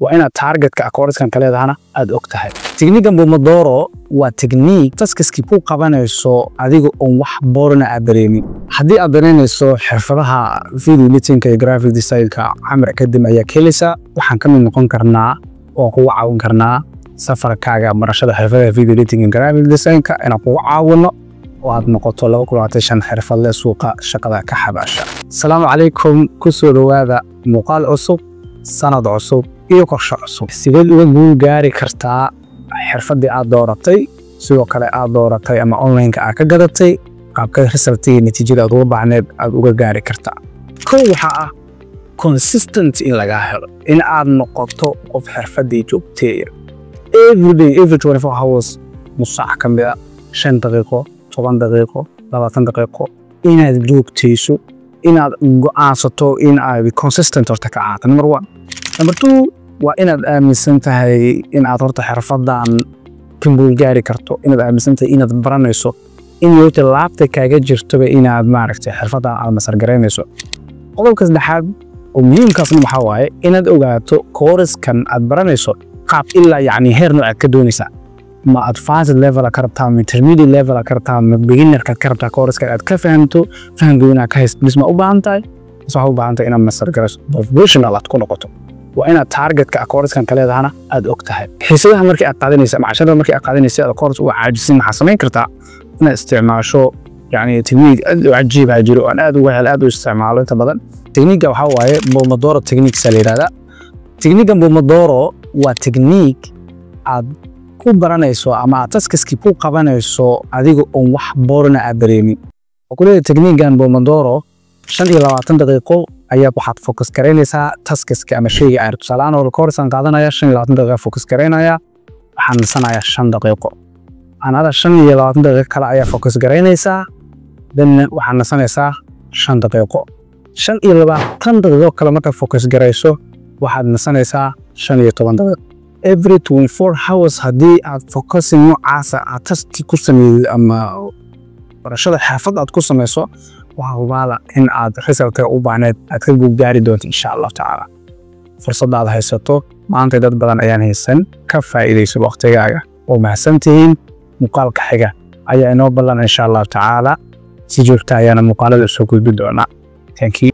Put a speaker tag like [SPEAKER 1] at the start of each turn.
[SPEAKER 1] وأنا تارجت كأكورس كان كله هنا أدوكتها تكنيك بومودورو وتكنيك تسكس كيبو قبنا يسو أديكو وح بورنا أبريمي حدي أبرينا يسو حرفها فيديو ليتين كجرافيك ديزاين كعمر أكاديمي أي كيلسا وحن كمل نكون كرنا وقوة عون كرنا سفر كاجا مرشد حرفها فيديو ليتين جرافيك ديزاين كأنا قوة عون وهاد نقطة لو كل عشان حرف الله سوق شقة كحباشة. السلام عليكم كسر هذا مقال عصب سند عصب يقرش عصب. سيدل وجو جاري كرتا حرف دي أدورتي سوق كلا أدورتي أما أونلاين كأكجرتي قابك رسالتي نتيجة ضرب عن أوجا جاري كرتا. كل حاجة consistent إن لجاهر إن عاد نقطة of حرف دي جبتي every 24 hours مصح كم بيا 5 دقيقة 10 دقيقة 20 دقيقة inaad joogtayso inaad go'aansato in aad consistent horta ka ahaato number 1 number 2 waa inaad aaminsan tahay in aad horta xirfadan kimbul gaari karto inaad aaminsan tahay inaad baranayso in yoota laabta kaaga jirto inaad maaragtay xirfadan aad masar gareynayso qodobka saddexaad oo muhiimkaasna waxa waaye inaad ogaato koorskan aad baranayso qaab ilaa yani heer nooc ka doonaysa ما advanced level كربتها intermediate level كربتها beginner كربتها كورس كأد كفهمتو فهمتونا كهيس بس ما أوبانتاي بس ما أوبانتاي إنا مصر جالس professional تكون قطو وأنا target كأكورس كان كله هنا أد أكتها حسيتها مركي أقعدني سمع عشان مركي أقعدني سيا كورس وعاجزين حسمين كرتا أنا استعمال شو يعني تكنيك عجيب هجرو أنا أدو وهل أدو استعماله تبادل تكنيك أو حواي بومودورو تكنيك سليل هذا تكنيك بومودورو وتكنيك عد ku baranayso ama taskiski ku qabanayso adiga oo wax boorna abareemi oo kulay technique-gan Pomodoro 25 daqiiqo ayaa waxaad focus gareynaysaa taskiska ama shayga aad tusaalahan oo course-an qaadanaya 25 daqiiqo focus gareynaya waxaan nasanayaa 5 daqiiqo anada 25 daqiiqo kale ayaa focus gareynaysaa dan waxaan nasanaysaa 5 daqiiqo 25 daqiiqo kale marka focus gareyso waxaad nasanaysaa 15 daqiiqo every 24 hours hadii aad focusing noocaasa aad taski ku sameeyay ama barashada xirfad aad ku sameyso waxa hubaala in aad result u baahned aad ka gaari doonto insha Allah taala fursadaad haysato maanta dad badan ayaan haysan ka faa'iideyso waqtigaaga oo mahadsantihiin muqaalka xiga ayaa inoo ballan insha Allah taala si joogta ayana muqaalada soo gudbin doona thank you